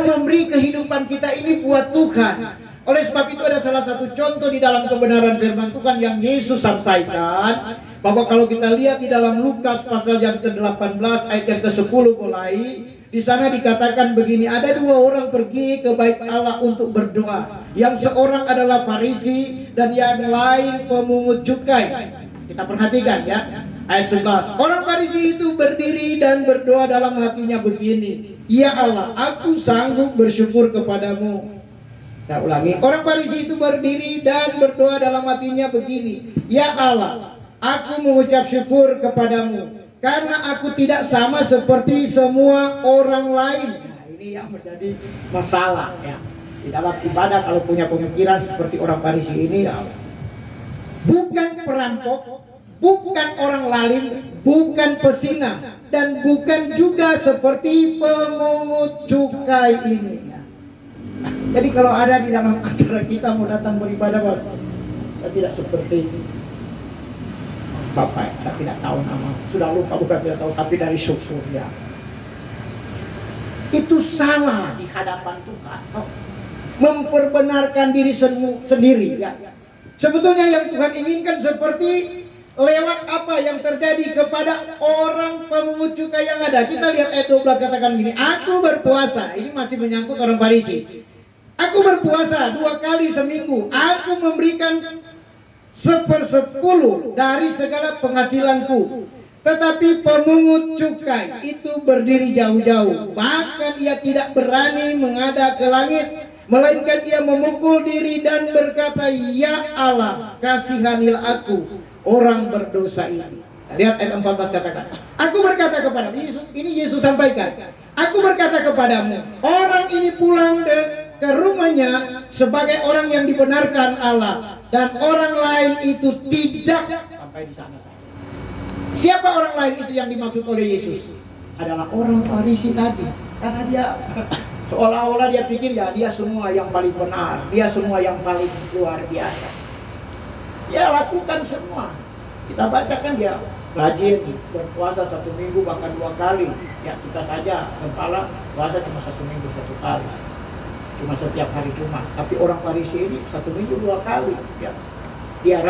memberi kehidupan kita ini buat Tuhan. Oleh sebab itu ada salah satu contoh di dalam kebenaran firman Tuhan yang Yesus sampaikan, bahwa kalau kita lihat di dalam Lukas pasal yang ke-18 ayat yang ke-10 mulai, di sana dikatakan begini, ada dua orang pergi ke bait Allah untuk berdoa. Yang seorang adalah Farisi dan yang lain pemungut cukai. Kita perhatikan ya, ayat 11. Orang Farisi itu berdiri dan berdoa dalam hatinya begini, ya Allah, aku sanggup bersyukur kepadamu. Kita ulangi, orang Farisi itu berdiri dan berdoa dalam hatinya begini, ya Allah, aku mengucap syukur kepadamu karena aku tidak sama seperti semua orang lain. Nah, ini yang menjadi masalah ya. Di dalam ibadah kalau punya pemikiran seperti orang Farisi ini ya, bukan perampok, bukan orang lalim, bukan pesina, dan bukan juga seperti pemungut cukai ini. Jadi kalau ada di dalam acara kita mau datang beribadah, saya tidak seperti Bapak, saya tidak tahu nama, sudah lupa, bukan tidak tahu, tapi dari syukur ya. Itu salah di hadapan Tuhan. Memperbenarkan diri sendiri ya. Sebetulnya yang Tuhan inginkan seperti lewat apa yang terjadi kepada orang pemungut cukai yang ada. Kita lihat ayat 12 katakan gini, aku berpuasa, ini masih menyangkut orang Farisi. Aku berpuasa 2 kali seminggu, aku memberikan 1/10 dari segala penghasilanku. Tetapi pemungut cukai itu berdiri jauh-jauh, bahkan ia tidak berani menghadap ke langit, melainkan ia memukul diri dan berkata, ya Allah, kasihanilah aku, orang berdosa ini. Lihat ayat 14 katakan, aku berkata kepadamu, ini Yesus sampaikan, aku berkata kepadamu, orang ini pulang ke rumahnya sebagai orang yang dibenarkan Allah, dan orang lain itu tidak. Sampai di sana saja. Siapa orang lain itu yang dimaksud oleh Yesus? Adalah orang Farisi tadi. Karena dia seolah-olah dia pikir ya dia semua yang paling benar, dia semua yang paling luar biasa. Dia lakukan semua. Kita bacakan dia rajin berpuasa 1 minggu bahkan 2 kali. Ya kita saja kepala puasa cuma 1 minggu 1 kali. Cuma setiap hari Jumat. Tapi orang Farisi ini 1 minggu 2 kali ya. Dia